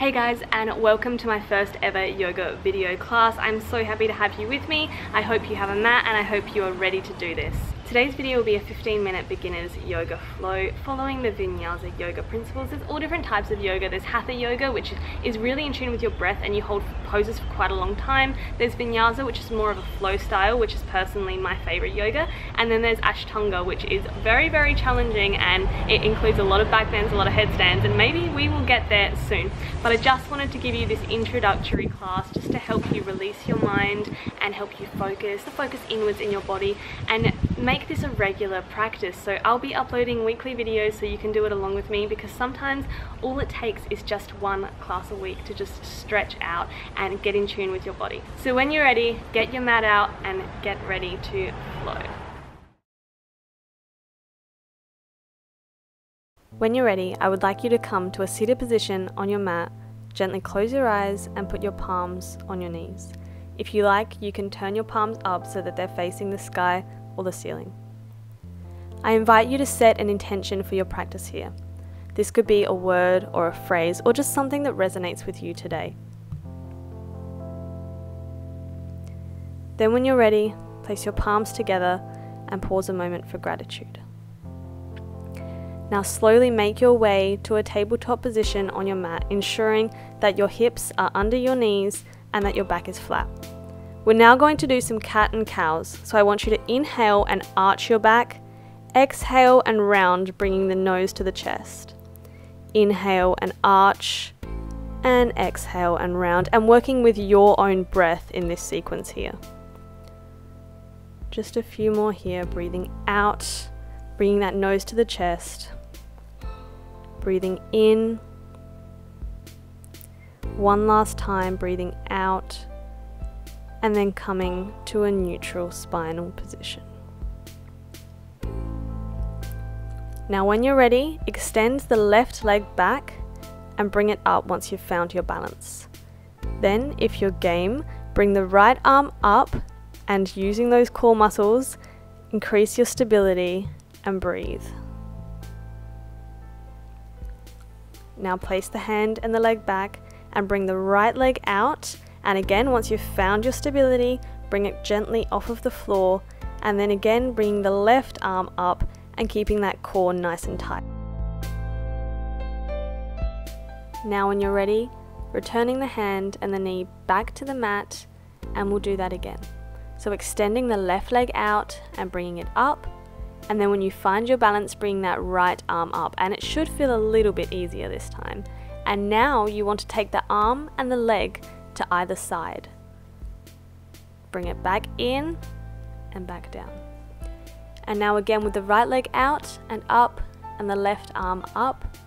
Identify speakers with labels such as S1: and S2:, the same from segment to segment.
S1: Hey guys, and welcome to my first ever yoga video class. I'm so happy to have you with me. I hope you have a mat and I hope you are ready to do this. Today's video will be a 15-minute beginner's yoga flow following the Vinyasa yoga principles. There's all different types of yoga. There's Hatha yoga, which is really in tune with your breath and you hold poses for quite a long time. There's Vinyasa, which is more of a flow style, which is personally my favorite yoga. And then there's Ashtanga, which is very, very challenging, and it includes a lot of back bends, a lot of headstands, and maybe we will get there soon. But I just wanted to give you this introductory class just to help you release your mind and help you focus inwards in your body and make this a regular practice. So I'll be uploading weekly videos so you can do it along with me, because sometimes all it takes is just one class a week to just stretch out and get in tune with your body. So when you're ready, get your mat out and get ready to flow. When you're ready, I would like you to come to a seated position on your mat. Gently close your eyes and put your palms on your knees. If you like, you can turn your palms up so that they're facing the sky or the ceiling. I invite you to set an intention for your practice here. This could be a word or a phrase or just something that resonates with you today. Then when you're ready, place your palms together and pause a moment for gratitude. Now slowly make your way to a tabletop position on your mat, ensuring that your hips are under your knees and that your back is flat. We're now going to do some cat and cows, so I want you to inhale and arch your back, exhale and round, bringing the nose to the chest. Inhale and arch, and exhale and round, and working with your own breath in this sequence here. Just a few more here, breathing out, bringing that nose to the chest. Breathing in. One last time, breathing out, and then coming to a neutral spinal position. Now when you're ready, extend the left leg back and bring it up once you've found your balance. Then, if you're game, bring the right arm up and, using those core muscles, increase your stability and breathe. Now place the hand and the leg back and bring the right leg out, and again, once you've found your stability, bring it gently off of the floor, and then again bringing the left arm up and keeping that core nice and tight. Now when you're ready, returning the hand and the knee back to the mat, and we'll do that again. So extending the left leg out and bringing it up, and then when you find your balance, bring that right arm up, and it should feel a little bit easier this time. And now you want to take the arm and the leg to either side. Bring it back in and back down. And now again with the right leg out and up and the left arm up.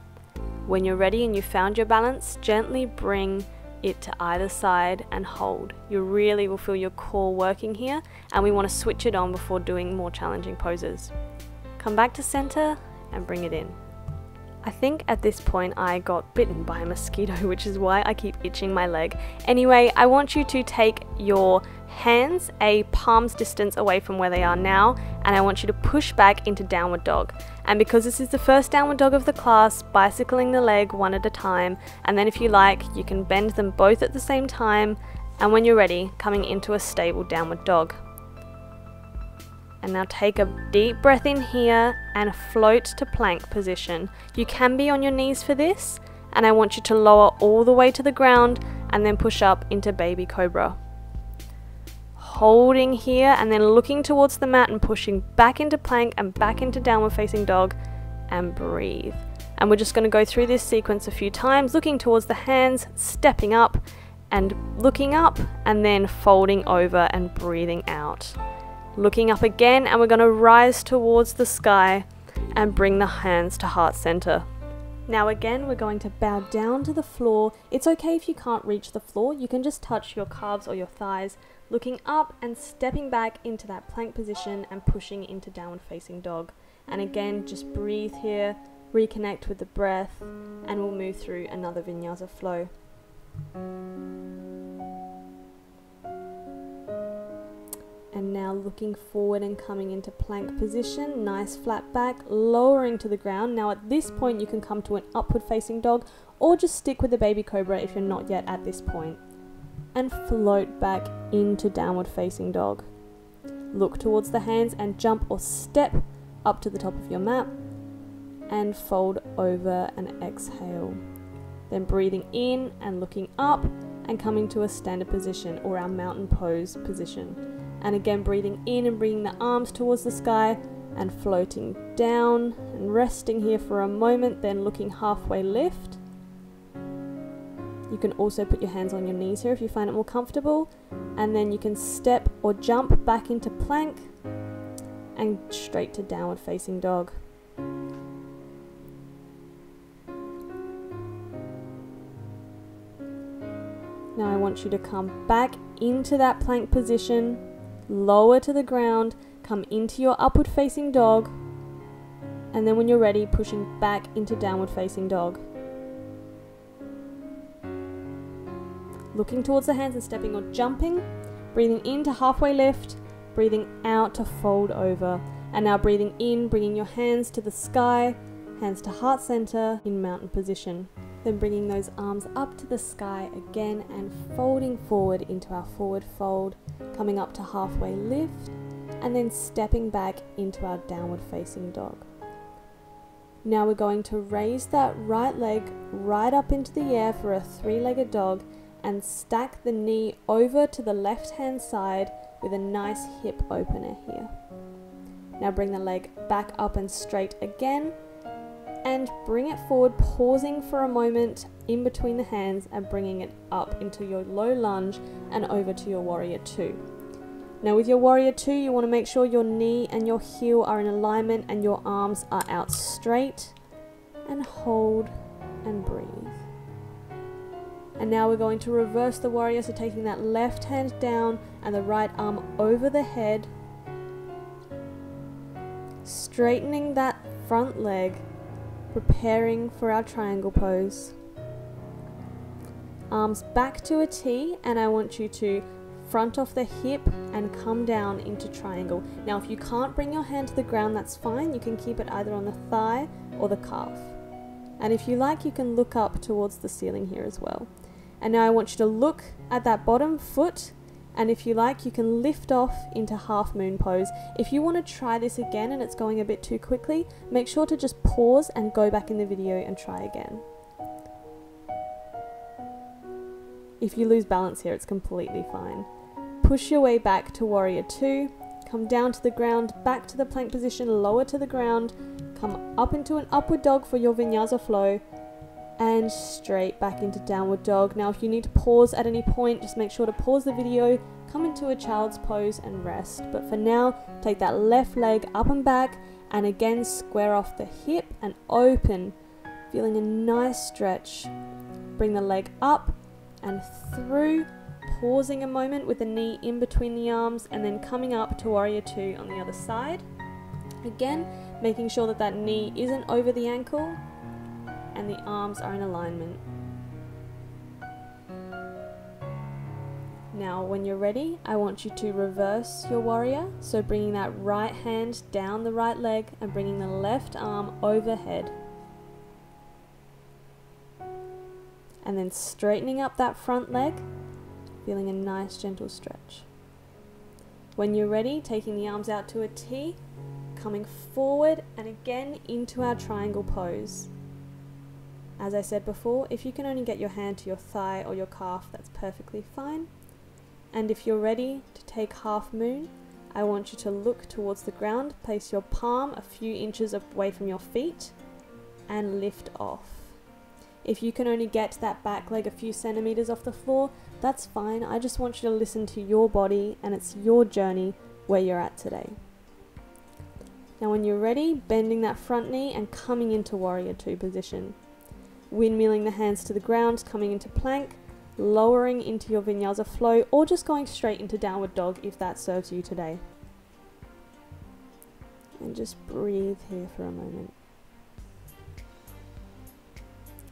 S1: When you're ready and you found your balance, gently bring it to either side and hold. You really will feel your core working here, and we want to switch it on before doing more challenging poses. Come back to center and bring it in. I think at this point I got bitten by a mosquito, which is why I keep itching my leg. Anyway, I want you to take your hands a palm's distance away from where they are now, and I want you to push back into downward dog. And because this is the first downward dog of the class, bicycling the leg one at a time, and then if you like, you can bend them both at the same time, and when you're ready, coming into a stable downward dog. And now take a deep breath in here and float to plank position. You can be on your knees for this, and I want you to lower all the way to the ground and then push up into baby cobra. Holding here and then looking towards the mat and pushing back into plank and back into downward facing dog, and breathe. And we're just going to go through this sequence a few times, looking towards the hands, stepping up and looking up, and then folding over and breathing out. Looking up again, and we're going to rise towards the sky and bring the hands to heart center. Now again, we're going to bow down to the floor. It's okay if you can't reach the floor, you can just touch your calves or your thighs, looking up and stepping back into that plank position and pushing into downward facing dog. And again, just breathe here, reconnect with the breath, and we'll move through another Vinyasa flow. And now looking forward and coming into plank position, nice flat back, lowering to the ground. Now at this point you can come to an upward facing dog or just stick with the baby cobra if you're not yet at this point. And float back into downward facing dog. Look towards the hands and jump or step up to the top of your mat and fold over and exhale. Then breathing in and looking up and coming to a standard position or our mountain pose position. And again breathing in and bringing the arms towards the sky and floating down and resting here for a moment, then looking halfway lift. You can also put your hands on your knees here if you find it more comfortable, and then you can step or jump back into plank and straight to downward facing dog. Now I want you to come back into that plank position, lower to the ground, come into your upward facing dog, and then when you're ready, pushing back into downward facing dog. Looking towards the hands and stepping or jumping, breathing into halfway lift, breathing out to fold over, and now breathing in, bringing your hands to the sky, hands to heart center in mountain position. Then bringing those arms up to the sky again and folding forward into our forward fold, coming up to halfway lift, and then stepping back into our downward facing dog. Now we're going to raise that right leg right up into the air for a three-legged dog and stack the knee over to the left hand side with a nice hip opener here. Now bring the leg back up and straight again, and bring it forward, pausing for a moment in between the hands and bringing it up into your low lunge and over to your warrior two. Now with your warrior two, you want to make sure your knee and your heel are in alignment and your arms are out straight, and hold and breathe. And now we're going to reverse the warrior, so taking that left hand down and the right arm over the head, straightening that front leg, preparing for our triangle pose. Arms back to a T, and I want you to front off the hip and come down into triangle. Now if you can't bring your hand to the ground, that's fine. You can keep it either on the thigh or the calf. And if you like, you can look up towards the ceiling here as well. And now I want you to look at that bottom foot, and if you like, you can lift off into half moon pose. If you want to try this again and it's going a bit too quickly, make sure to just pause and go back in the video and try again. If you lose balance here, it's completely fine. Push your way back to warrior two, come down to the ground, back to the plank position, lower to the ground, come up into an upward dog for your vinyasa flow, and straight back into downward dog. Now if you need to pause at any point, just make sure to pause the video, come into a child's pose and rest. But for now, take that left leg up and back, and again square off the hip and open, feeling a nice stretch. Bring the leg up and through, pausing a moment with the knee in between the arms, and then coming up to warrior two on the other side. Again, making sure that that knee isn't over the ankle and the arms are in alignment. Now when you're ready, I want you to reverse your warrior, so bringing that right hand down the right leg and bringing the left arm overhead, and then straightening up that front leg, feeling a nice gentle stretch. When you're ready, taking the arms out to a T, coming forward and again into our triangle pose. As I said before, if you can only get your hand to your thigh or your calf, that's perfectly fine. And if you're ready to take half moon, I want you to look towards the ground, place your palm a few inches away from your feet, and lift off. If you can only get that back leg a few centimeters off the floor, that's fine. I just want you to listen to your body, and it's your journey where you're at today. Now when you're ready, bending that front knee and coming into warrior two position. Windmilling the hands to the ground, coming into plank, lowering into your vinyasa flow, or just going straight into downward dog if that serves you today. And just breathe here for a moment.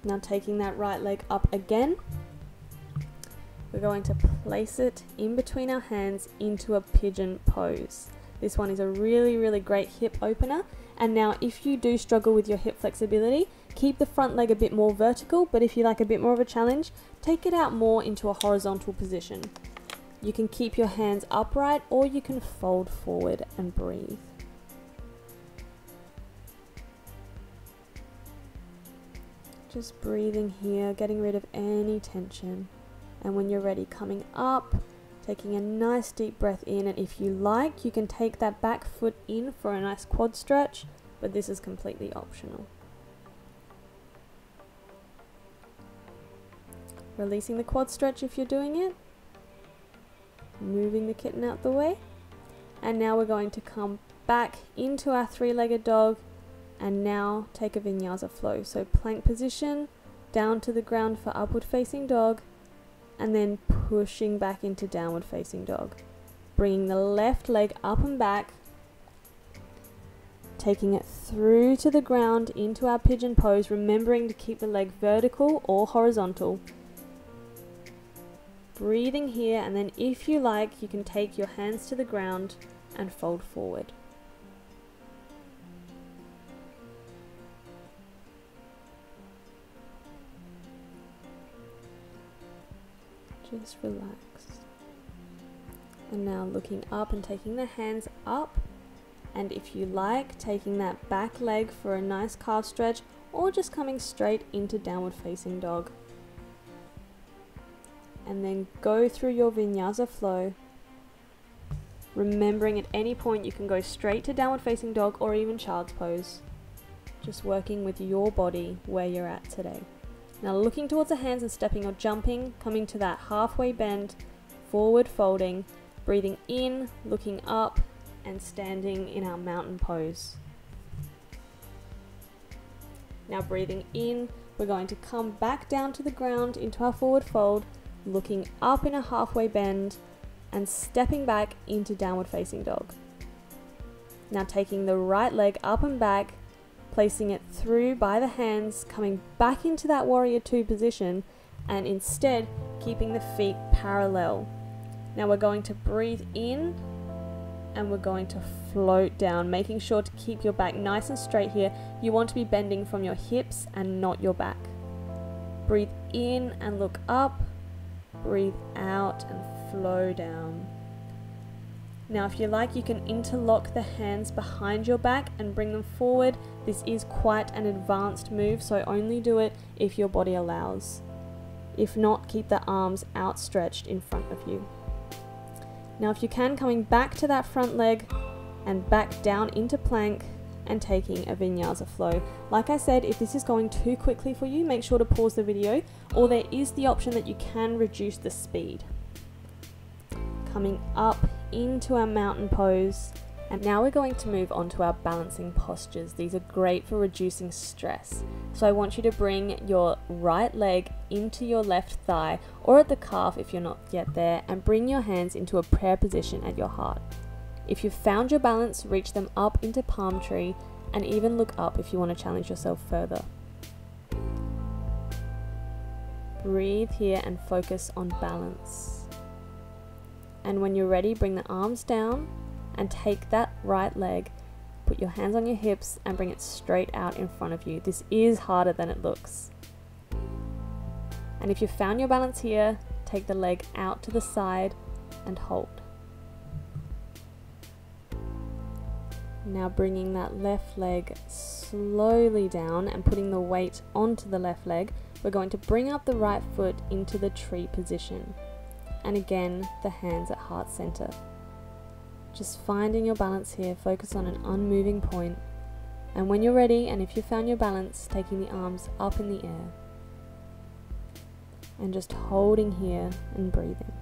S1: Now taking that right leg up again, we're going to place it in between our hands into a pigeon pose. This one is a really great hip opener. And now if you do struggle with your hip flexibility, keep the front leg a bit more vertical, but if you like a bit more of a challenge, take it out more into a horizontal position. You can keep your hands upright or you can fold forward and breathe. Just breathing here, getting rid of any tension. And when you're ready, coming up, taking a nice deep breath in, and if you like, you can take that back foot in for a nice quad stretch, but this is completely optional. Releasing the quad stretch if you're doing it. Moving the kitten out the way. And now we're going to come back into our three-legged dog, and now take a vinyasa flow. So plank position, down to the ground for upward facing dog, and then pushing back into downward facing dog. Bringing the left leg up and back, taking it through to the ground into our pigeon pose, remembering to keep the leg vertical or horizontal. Breathing here, and then if you like, you can take your hands to the ground and fold forward. Just relax. And now looking up and taking the hands up, and if you like, taking that back leg for a nice calf stretch, or just coming straight into downward facing dog. And then go through your vinyasa flow, remembering at any point you can go straight to downward facing dog or even child's pose, just working with your body where you're at today. Now looking towards the hands and stepping or jumping, coming to that halfway bend, forward folding, breathing in, looking up, and standing in our mountain pose. Now breathing in, we're going to come back down to the ground into our forward fold, looking up in a halfway bend, and stepping back into downward facing dog. Now taking the right leg up and back, placing it through by the hands, coming back into that warrior two position, and instead keeping the feet parallel. Now we're going to breathe in, and we're going to float down, making sure to keep your back nice and straight here. You want to be bending from your hips and not your back. Breathe in and look up, breathe out and flow down. Now if you like, you can interlock the hands behind your back and bring them forward. This is quite an advanced move, so only do it if your body allows. If not, keep the arms outstretched in front of you. Now if you can, coming back to that front leg and back down into plank and taking a vinyasa flow. Like I said, if this is going too quickly for you, make sure to pause the video, or there is the option that you can reduce the speed. Coming up into our mountain pose, and now we're going to move on to our balancing postures. These are great for reducing stress. So I want you to bring your right leg into your left thigh or at the calf if you're not yet there, and bring your hands into a prayer position at your heart. If you've found your balance, reach them up into palm tree, and even look up if you want to challenge yourself further. Breathe here and focus on balance. And when you're ready, bring the arms down and take that right leg, put your hands on your hips and bring it straight out in front of you. This is harder than it looks. And if you've found your balance here, take the leg out to the side and hold. Now bringing that left leg slowly down and putting the weight onto the left leg, we're going to bring up the right foot into the tree position. And again, the hands at heart center. Just finding your balance here, focus on an unmoving point. And when you're ready, and if you found your balance, taking the arms up in the air. And just holding here and breathing.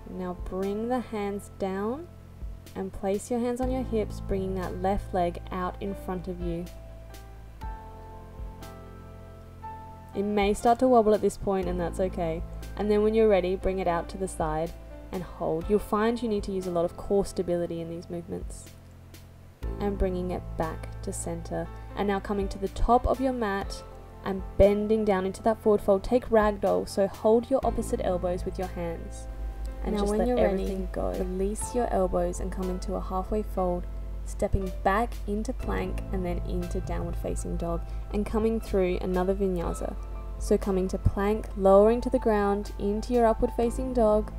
S1: Now bring the hands down and place your hands on your hips, bringing that left leg out in front of you. It may start to wobble at this point, and that's okay. And then when you're ready, bring it out to the side and hold. You'll find you need to use a lot of core stability in these movements. And bringing it back to center. And now coming to the top of your mat, and bending down into that forward fold. Take ragdoll, so hold your opposite elbows with your hands. And now just when let everything go. Release your elbows and come into a halfway fold, stepping back into plank and then into downward facing dog, and coming through another vinyasa. So coming to plank, lowering to the ground, into your upward facing dog,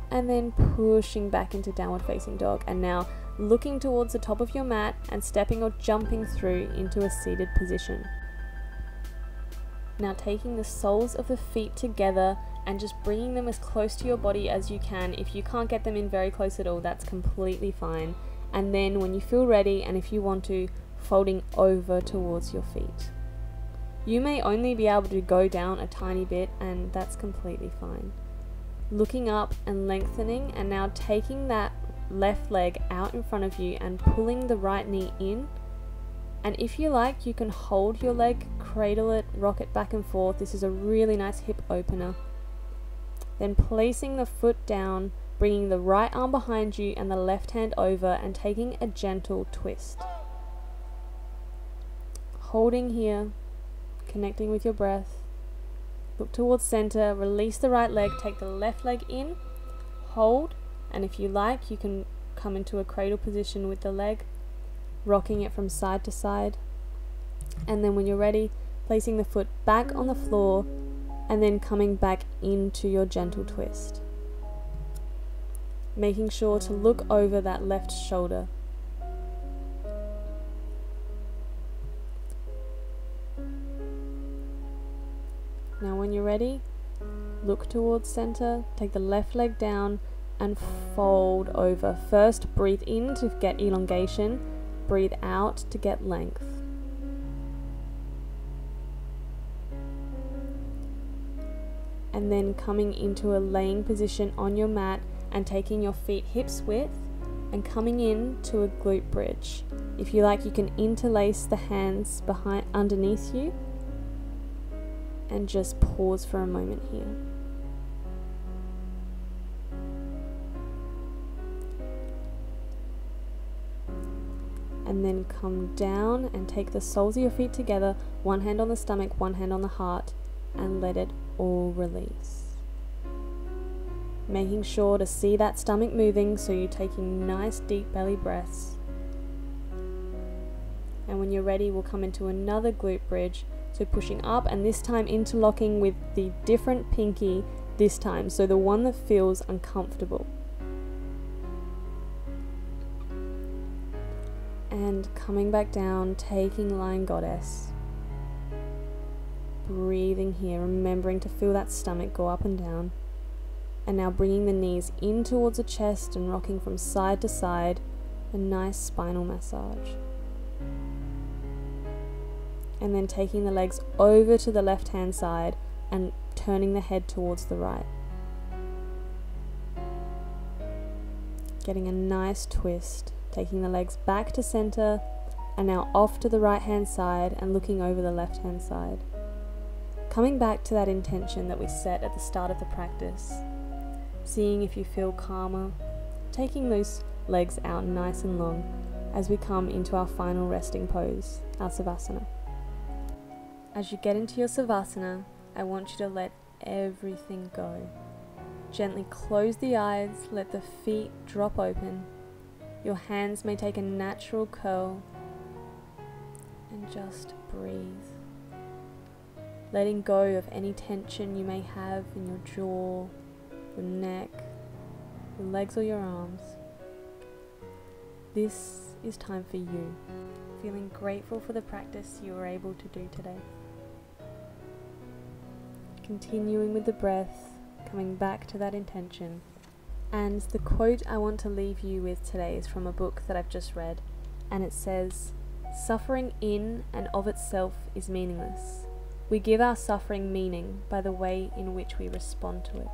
S1: and then pushing back into downward facing dog. And now looking towards the top of your mat and stepping or jumping through into a seated position. Now taking the soles of the feet together and just bringing them as close to your body as you can. If you can't get them in very close at all, that's completely fine. And then when you feel ready, and if you want to, folding over towards your feet. You may only be able to go down a tiny bit, and that's completely fine. Looking up and lengthening, and now taking that left leg out in front of you and pulling the right knee in. And if you like, you can hold your leg, cradle it, rock it back and forth. This is a really nice hip opener. Then placing the foot down, bringing the right arm behind you and the left hand over, and taking a gentle twist. Holding here, connecting with your breath. Look towards center, release the right leg, take the left leg in, hold, and if you like, you can come into a cradle position with the leg, rocking it from side to side. And then when you're ready, placing the foot back on the floor and then coming back into your gentle twist. Making sure to look over that left shoulder. Now when you're ready, look towards center, take the left leg down and fold over. First, breathe in to get elongation, breathe out to get length. And then coming into a laying position on your mat and taking your feet hips width and coming in to a glute bridge. If you like, you can interlace the hands behind underneath you and just pause for a moment here. And then come down and take the soles of your feet together, one hand on the stomach, one hand on the heart, and let it all release. Making sure to see that stomach moving, so you're taking nice deep belly breaths. And when you're ready, we'll come into another glute bridge. So pushing up, and this time interlocking with the different pinky this time, so the one that feels uncomfortable. And coming back down, taking Lion Goddess. Breathing here, remembering to feel that stomach go up and down. And now bringing the knees in towards the chest and rocking from side to side, a nice spinal massage. And then taking the legs over to the left hand side and turning the head towards the right. Getting a nice twist, taking the legs back to center and now off to the right hand side and looking over the left hand side. Coming back to that intention that we set at the start of the practice, seeing if you feel calmer, taking those legs out nice and long as we come into our final resting pose, our Savasana. As you get into your Savasana, I want you to let everything go. Gently close the eyes, let the feet drop open. Your hands may take a natural curl, and just breathe. Letting go of any tension you may have in your jaw, your neck, your legs or your arms. This is time for you. Feeling grateful for the practice you were able to do today. Continuing with the breath, coming back to that intention. And the quote I want to leave you with today is from a book that I've just read, and it says, "Suffering in and of itself is meaningless. We give our suffering meaning by the way in which we respond to it."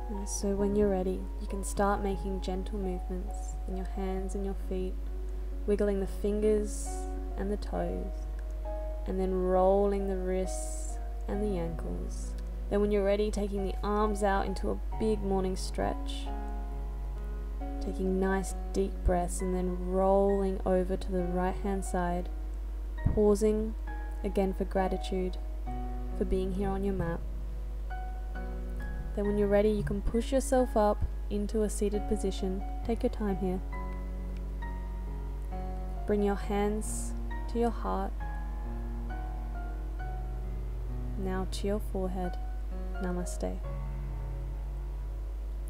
S1: And so when you're ready, you can start making gentle movements in your hands and your feet, wiggling the fingers and the toes, and then rolling the wrists and the ankles. Then when you're ready, taking the arms out into a big morning stretch. Taking nice deep breaths and then rolling over to the right hand side, pausing again for gratitude for being here on your mat. Then when you're ready, you can push yourself up into a seated position. Take your time here. Bring your hands to your heart, now to your forehead. Namaste.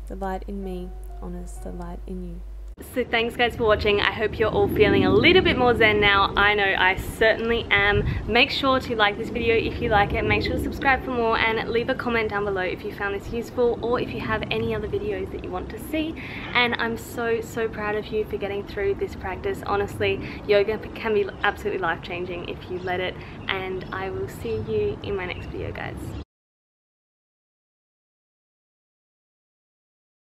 S1: The light in me honors the light in you. So thanks guys for watching. I hope you're all feeling a little bit more zen now. I know I certainly am. Make sure to like this video if you like it. Make sure to subscribe for more and leave a comment down below if you found this useful or if you have any other videos that you want to see. And I'm so proud of you for getting through this practice. Honestly, yoga can be absolutely life-changing if you let it. And I will see you in my next video, guys.